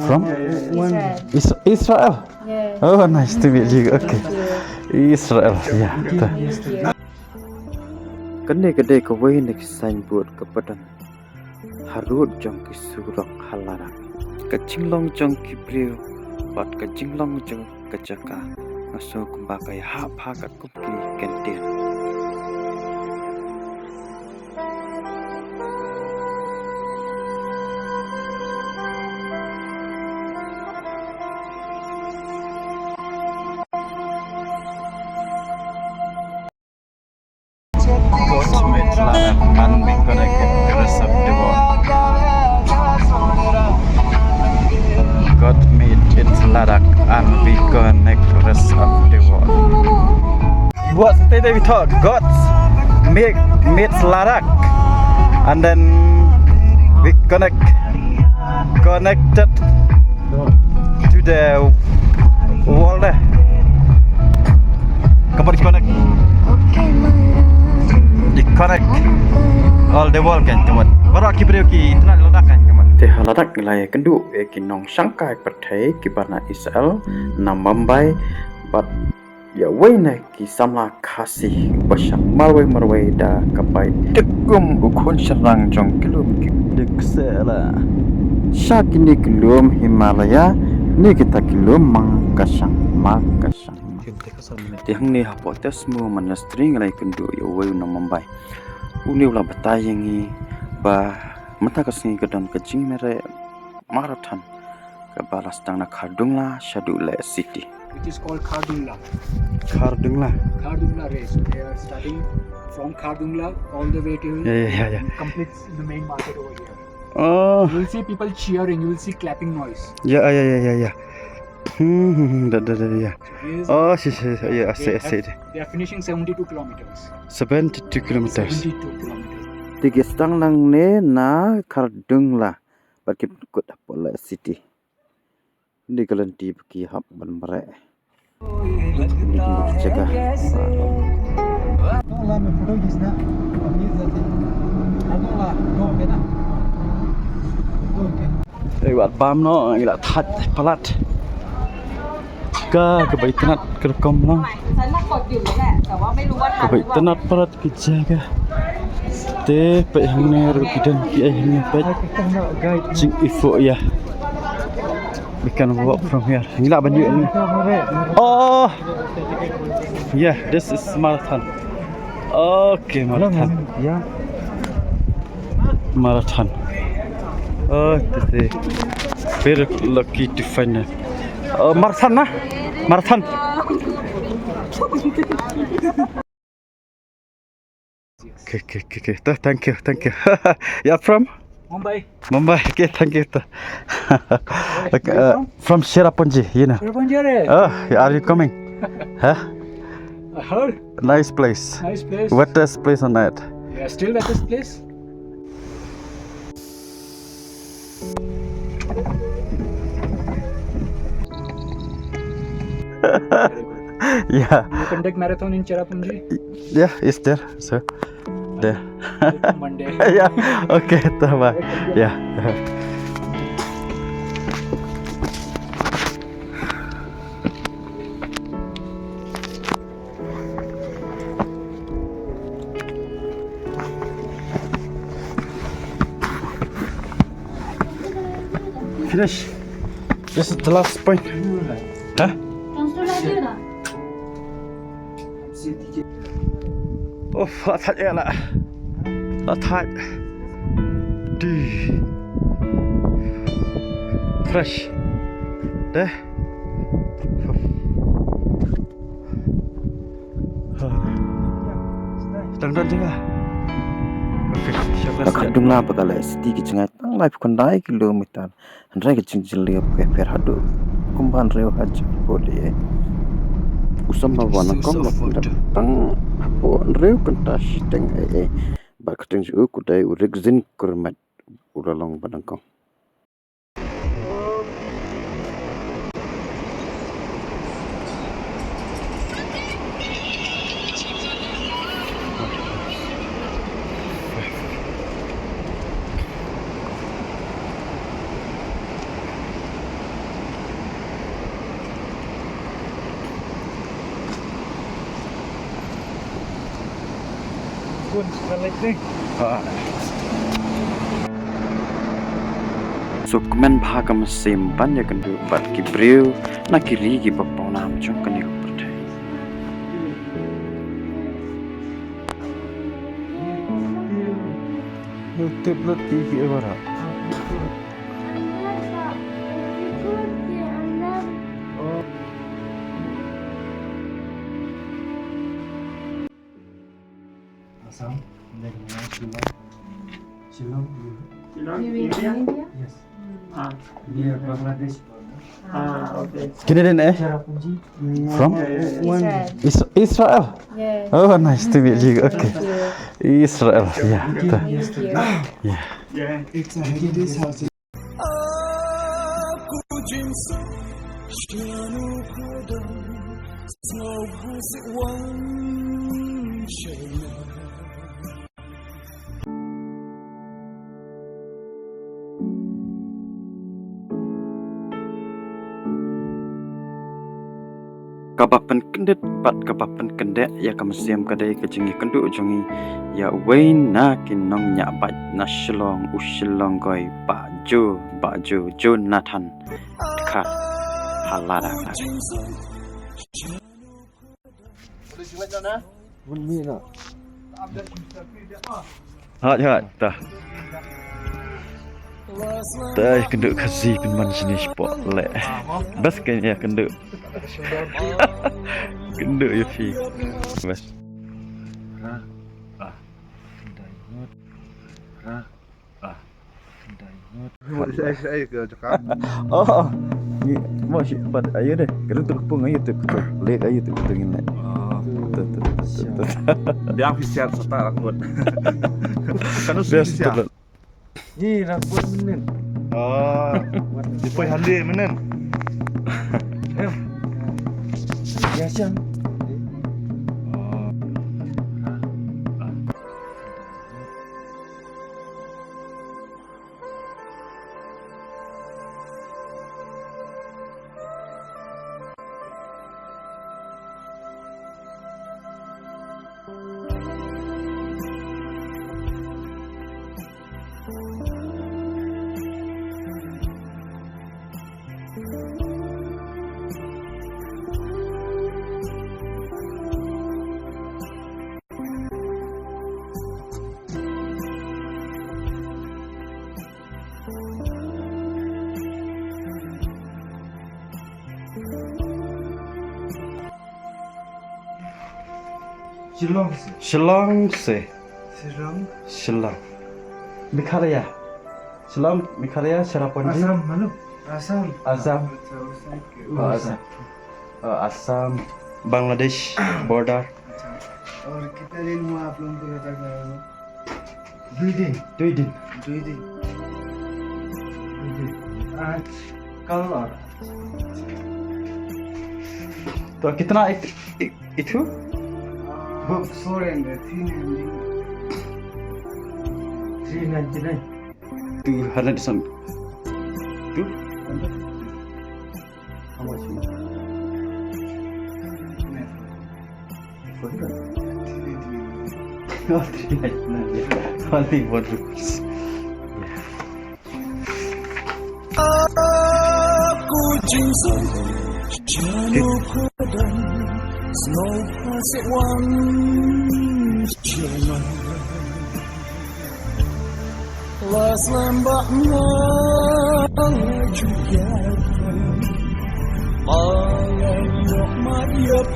From Israel. Yeah. Oh, nice to meet you. Okay, Israel. Yeah. Kedai kawei nak signboard kepadan harut jong kisurok halara kecilong jong kipriu bat kecilong jong kecaka masuk kumbakai hap hakat kumki kentian. And we're gonna get the rest of the world. God made it Ladakh and we connect the rest of the world. What did we talk? God made Ladakh and then we connected to the world. Come on, connect. Connect all the world kan teman. Baru kita pergi tanah Ladakh kan teman. Teh Ladakh nilai kendu ki Nong Shanghai Pyrthei ki bana Israel nam Mumbai but ya wena ki samla kasih basang marwai da kapai tegum ukun serang jong kilom ki deksela. Syakini kilom Himalaya ni kita kilom Makasang. Tiang ni hapote semua mana string nilai kendu ya wena nam Mumbai. Uni ulah batayangi ba mata kasih kedam kecing mere marathon ke balas tangna Khardungla Shadule city. It is called Khardungla. Khardungla Race. They are starting from Khardungla all the way till completes the main market over here. Oh. You will see people cheering. You will see clapping noise. Yeah. Yeah. Oh, yeah, I see. They are finishing 72 kilometers. 72 kilometers. 72 kilometers. Tiga stang lang ne na Khardungla bagi kut pola city. Di kalanti bagi hab ban mere. Ini jaga. Buat bam no, gila that pelat. Ke baik tenat kerekam lang. ฉันน่ะกดอยู่นี่แหละแต่ว่าไม่รู้ว่าทันห Ke รือ baik เปล่า tenat pelat kejaga. Te pe hang ne ru kidan ki hang pe. Jing ifo ya. We can walk from here. Gila banyu ni. Oh. Yeah, this is marathon. Okay, marathon. Yeah. Marathon. Oh, this is very lucky to find it. Marathon na? Marathon. Okay. Thank you. You're from? Mumbai. Okay, thank you. From Cherrapunji, you know. Oh, are you coming? Huh? I heard. Nice place. Wettest place on earth. Yeah, still wettest place. Yeah. You conduct marathon in Cherrapunji? Yeah, it's there. So, there. Monday. Yeah. Okay, bye. Yeah. Finish. This is the last point. Huh? Oh, la thạch ya la. La thạch. Fresh. There. Tang juga. Khardungla bagala city ki chingai tang lai phukon dai kilometer handrai ki chingjil ke fer hadu kumban reu haj bole usam bawana kom tang apo reu kantas teng bakten ju ku dai urik zin kurmat uralong badangkong. pun balik ni. Sukmen bhagam simpan ya kendu bat kibriu na kiri ki bapau nam chung kani Pyrthei. YouTube lot TV bara. Assam, Shillong. India? Yes. Near Bangladesh. Okay. Canadian From Israel. Yes. Oh, nice to meet you. Okay. Thank you. Israel. Yeah. Thank you. Yeah. Yeah. It's a heritage house. Kabapan kendet pat kabapan kendek ya kamasiam kadai kejingi kendu ujongi ya wain na kinong nya bat na shlong ushilong goi baju Jonathan kar halada. Hat dah. Dah kenduk kasih pinman sini sport lek. Bas kayaknya kenduk. Kenduk ya fi. Bas. Saya ke cakap. Oh. Ni mau si pat ayo deh. Kalau terpung ayo tu lek ayo tu tengin lek. Dia official start aku buat. Kan Best official. Ni nak buat menen. Oh. Depois handi menen. Ya siang. Shillong se. Shillong. Shillong. Mikhalaya. Shillong Mikhalaya Cherrapunji. Assam, mana? Assam. Assam. Oh, Assam. Oh, Assam. Bangladesh border. और कितने दिन हुआ आप लोगों को लगा गए हो? 2 दिन. 2 दिन. 2 दिन. आज कल और तो कितना itu? book 400, 300. 399. 200 something. 200? How much? 400? Oh, 399. Yeah. Only 1 rupees. Aku jing-suk janu kudan snow pasik wan jana las lembak nang juga malam yok mat yap